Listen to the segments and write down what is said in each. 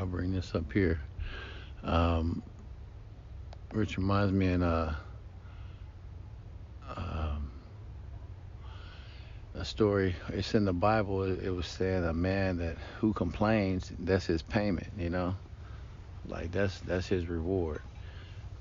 I'll bring this up here. Um, which reminds me in um, a story. It's in the Bible. It was saying a man that who complains, that's his payment. Like that's his reward.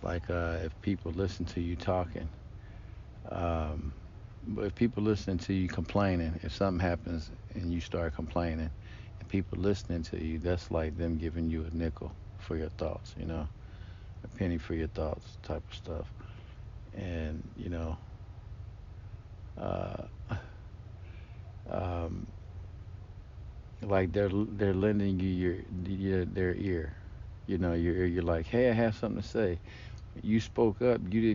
Like if people listen to you talking, um, but if people listening to you complaining, if something happens and you start complaining, and people listening to you, that's like them giving you a nickel for your thoughts. A penny for your thoughts, type of stuff. And uh, um, like they're lending you their ear. Your ear. You're like, hey, I have something to say. You spoke up. You're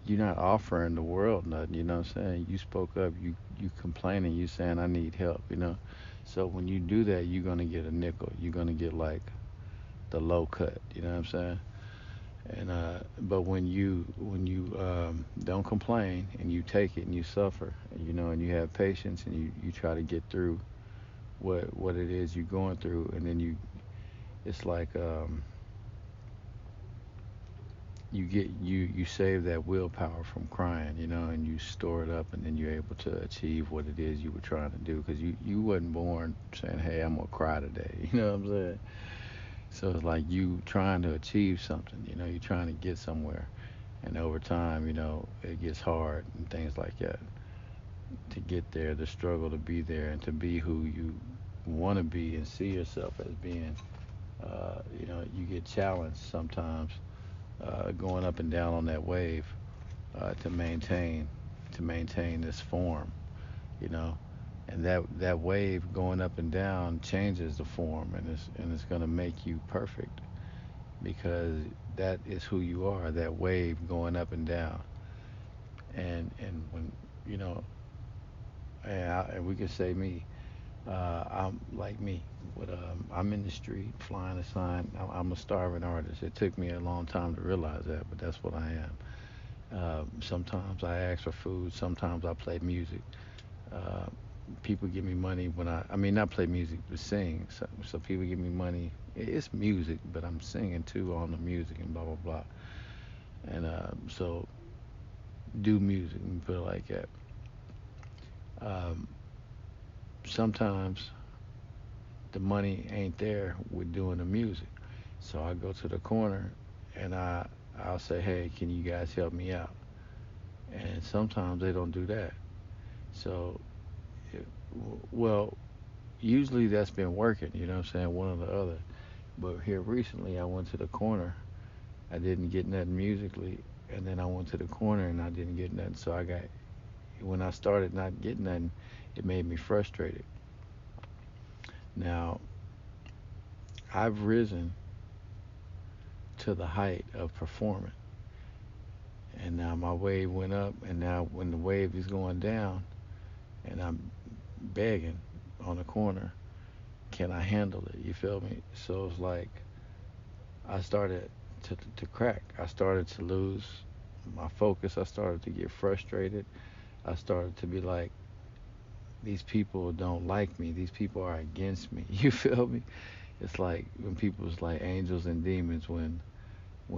not offering the world nothing. You know what I'm saying? You spoke up. You complaining. You saying I need help. So when you do that, you're gonna get a nickel. You're gonna get like the low cut. You know what I'm saying? And but when you don't complain and you take it and you suffer, and you have patience and you try to get through what it is you're going through, and then it's like you save that willpower from crying, and you store it up, and then you're able to achieve what it is you were trying to do, because you wasn't born saying, hey, I'm gonna cry today. You know what I'm saying? So it's like you trying to achieve something, you're trying to get somewhere, and over time, it gets hard and things like that to get there, the struggle to be there and to be who you want to be and see yourself as being. You get challenged sometimes, going up and down on that wave, to maintain this form, you know, and that wave going up and down changes the form, and it's going to make you perfect, because that is who you are, that wave going up and down. And when you know and we could say me, I'm like me. I'm in the street flying a sign. I'm a starving artist. It took me a long time to realize that, but that's what I am. Sometimes I ask for food. Sometimes I play music. Uh, People give me money when I mean, not play music, but sing. So people give me money. It's music, but I'm singing too on the music and blah blah blah. And so do music and put it like that. Um, Sometimes the money ain't there with doing the music. So I go to the corner and I'll say, hey, can you guys help me out? And sometimes they don't do that. So, it, well, usually that's been working, what I'm saying, one or the other. But here recently, I went to the corner. I didn't get nothing musically, and then I went to the corner and I didn't get nothing. So when I started not getting nothing, it made me frustrated. Now, I've risen to the height of performing, and now my wave went up, and now when the wave is going down, and I'm begging on the corner, can I handle it? You feel me? So it's like I started to crack. I started to lose my focus. I started to get frustrated. I started to be like, these people don't like me. These people are against me. You feel me? It's like when people's like angels and demons. When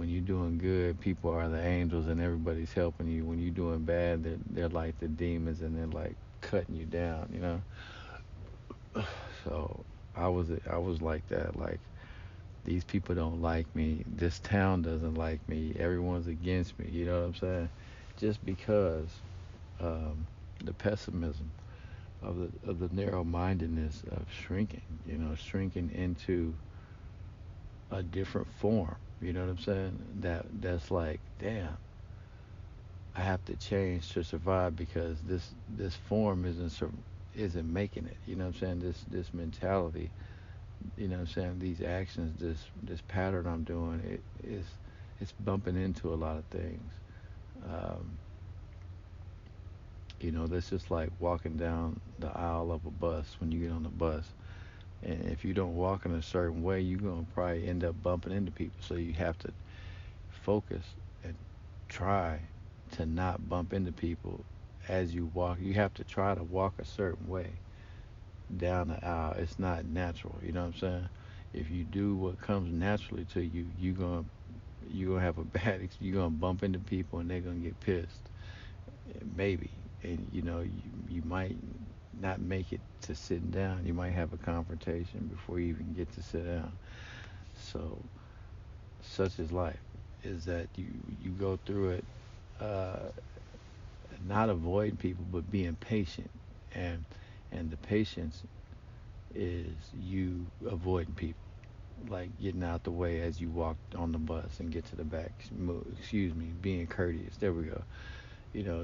you're doing good, people are the angels and everybody's helping you. When you're doing bad, they're like the demons and they're like cutting you down. So I was like that. Like, these people don't like me. This town doesn't like me. Everyone's against me. You know what I'm saying? Just because um, the pessimism of the narrow-mindedness of shrinking. Shrinking into a different form. You know what I'm saying? That's like, damn, I have to change to survive, because this form isn't making it. You know what I'm saying? This mentality. You know what I'm saying? These actions, this pattern I'm doing, it's bumping into a lot of things. Um, that's just like walking down the aisle of a bus when you get on the bus. And if you don't walk in a certain way, you're gonna probably end up bumping into people. So you have to focus and try to not bump into people as you walk. You have to try to walk a certain way down the aisle. It's not natural. You know what I'm saying? If you do what comes naturally to you, you gonna have a you're gonna bump into people and they're gonna get pissed, maybe, and you might not make it to sitting down. You might have a confrontation before you even get to sit down. So such is life, is that you go through it, uh, not avoiding people but being patient, and the patience is you avoiding people, like getting out the way as you walk on the bus and get to the back. Excuse me, being courteous. There we go.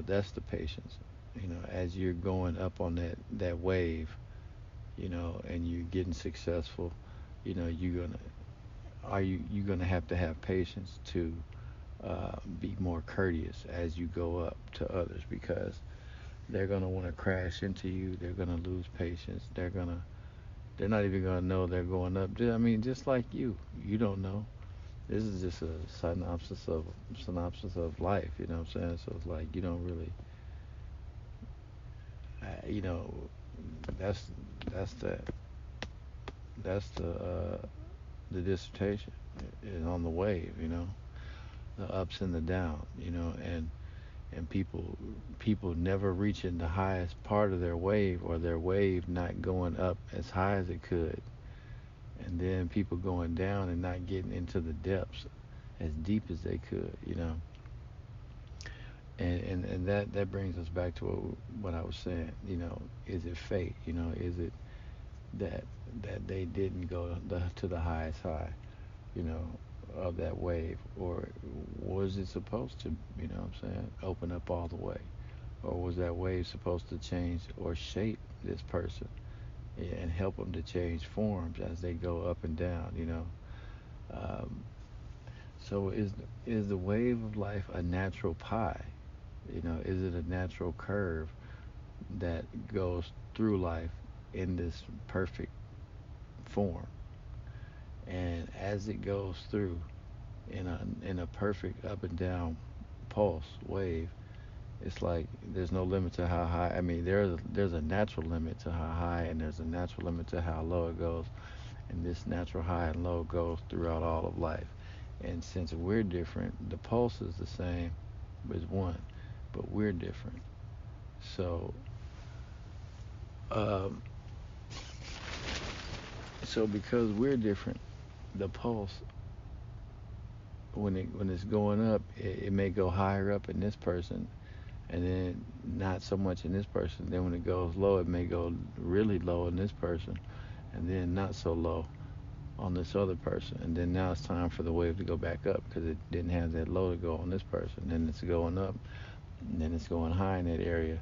That's the patience. As you're going up on that wave, and you're getting successful, you're gonna you're gonna have to have patience to be more courteous as you go up to others, because they're gonna want to crash into you. They're gonna lose patience. They're not even gonna know they're going up. I mean, just like you don't know. This is just a synopsis of life. You know what I'm saying? So it's like you don't really, uh, you know, that's that's the that's the dissertation is on the wave. The ups and the downs. And people never reaching the highest part of their wave, or their wave not going up as high as it could, and then people going down and not getting into the depths as deep as they could. And that brings us back to what I was saying. Is it fate? Is it that they didn't go to the highest high, you know of that wave, or was it supposed to, what I'm saying, open up all the way, or was that wave supposed to change or shape this person, and help them to change forms as they go up and down? Um, so is the wave of life a natural pie? Is it a natural curve that goes through life in this perfect form? And as it goes through in a perfect up and down pulse wave, it's like there's no limit to how high. I mean, there's a natural limit to how high, and there's a natural limit to how low it goes. And this natural high and low goes throughout all of life. And since we're different, the pulse is the same as one, but we're different. So, um, because we're different, the pulse, when it's going up, it may go higher up in this person, and then not so much in this person. Then when it goes low, it may go really low in this person, and then not so low on this other person. And then now it's time for the wave to go back up, because it didn't have that low to go on this person. Then it's going up, and then it's going high in that area,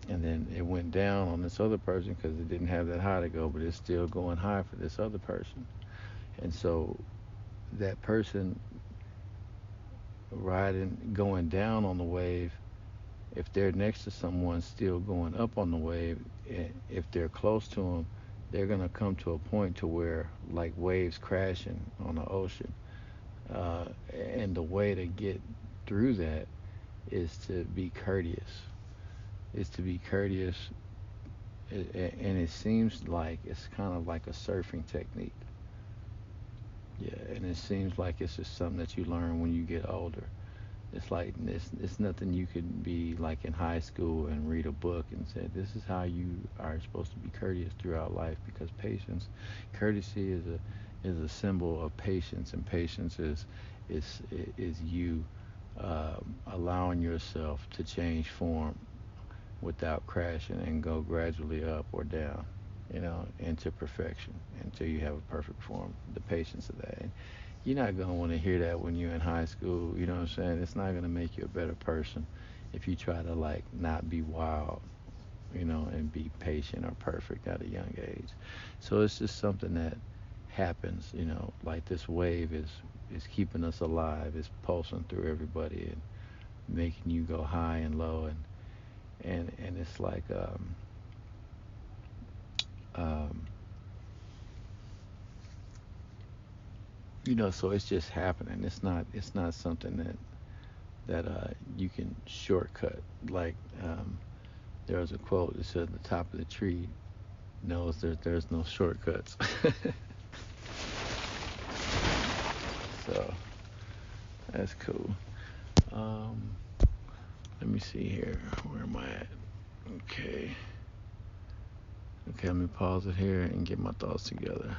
and then it went down on this other person because it didn't have that high to go, but it's still going high for this other person. And so that person going down on the wave, if they're next to someone still going up on the wave, if they're close to them, they're going to come to a point to where, like waves crashing on the ocean, and the way to get through that is to be courteous. Is to be courteous, and it seems like it's kind of like a surfing technique. Yeah, and it seems like it's just something that you learn when you get older. It's like it's nothing you could be like in high school and read a book and say this is how you are supposed to be courteous throughout life, because courtesy is a symbol of patience, and patience is is you allowing yourself to change form without crashing and go gradually up or down, into perfection until you have a perfect form. The patience of that. And you're not going to want to hear that when you're in high school. You know what I'm saying? It's not going to make you a better person if you try to like not be wild, and be patient or perfect at a young age. So it's just something that happens, like this wave is keeping us alive. It's pulsing through everybody and making you go high and low, and it's like um, so it's just happening. It's not something that you can shortcut. Like, there was a quote that said, "The top of the tree knows there's no shortcuts." So that's cool. Um, Let me see here. Where am I at? Okay. Okay, let me pause it here and get my thoughts together.